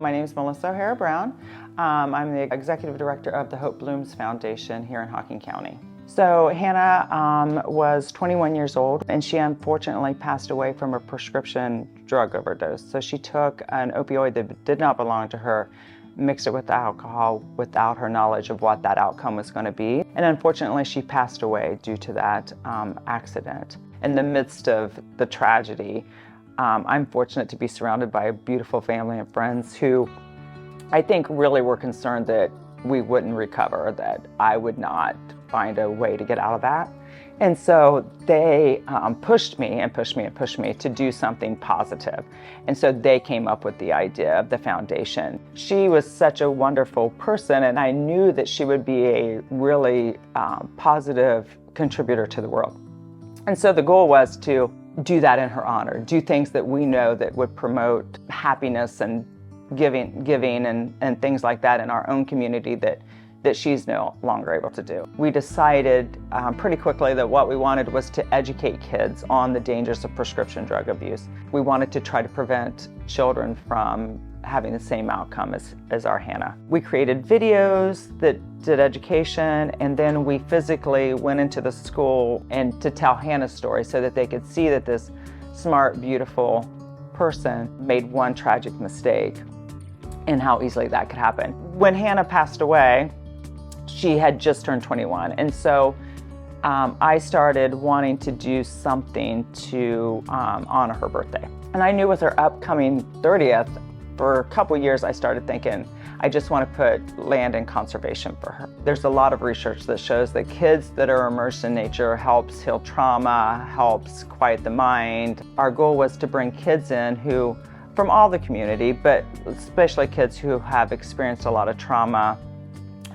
My name is Melissa O'Hara Brown. I'm the Executive Director of the Hope Blooms Foundation here in Hocking County. So Hannah was 21 years old, and she unfortunately passed away from a prescription drug overdose. So she took an opioid that did not belong to her, mixed it with alcohol without her knowledge of what that outcome was going to be. And unfortunately, she passed away due to that accident. In the midst of the tragedy, I'm fortunate to be surrounded by a beautiful family and friends who I think really were concerned that we wouldn't recover, that I would not find a way to get out of that. And so they pushed me and pushed me and pushed me to do something positive. And so they came up with the idea of the foundation. She was such a wonderful person, and I knew that she would be a really positive contributor to the world. And so the goal was to do that in her honor, do things that we know that would promote happiness and giving and things like that in our own community that she's no longer able to do. We decided pretty quickly that what we wanted was to educate kids on the dangers of prescription drug abuse. We wanted to try to prevent children from having the same outcome as our Hannah. We created videos that did education, and then we physically went into the school and to tell Hannah's story so that they could see that this smart, beautiful person made one tragic mistake and how easily that could happen. When Hannah passed away, she had just turned 21, and so I started wanting to do something to honor her birthday. And I knew with her upcoming 30th, for a couple years I started thinking, I just want to put land in conservation for her. There's a lot of research that shows that kids that are immersed in nature helps heal trauma, helps quiet the mind. Our goal was to bring kids in who, from all the community, but especially kids who have experienced a lot of trauma,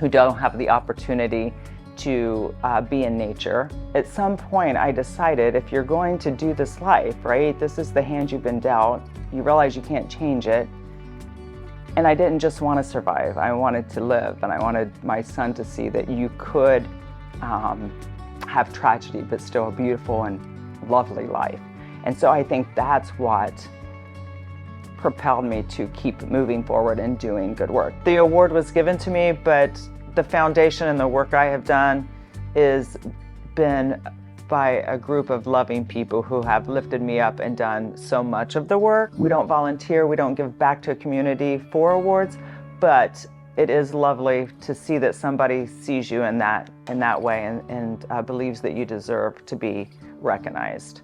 who don't have the opportunity to be in nature. At some point I decided, if you're going to do this life, right, this is the hand you've been dealt, you realize you can't change it. And I didn't just want to survive, I wanted to live, and I wanted my son to see that you could have tragedy but still a beautiful and lovely life. And so I think that's what propelled me to keep moving forward and doing good work. The award was given to me, but the foundation and the work I have done is been by a group of loving people who have lifted me up and done so much of the work. We don't volunteer, we don't give back to a community for awards, but it is lovely to see that somebody sees you in that way and believes that you deserve to be recognized.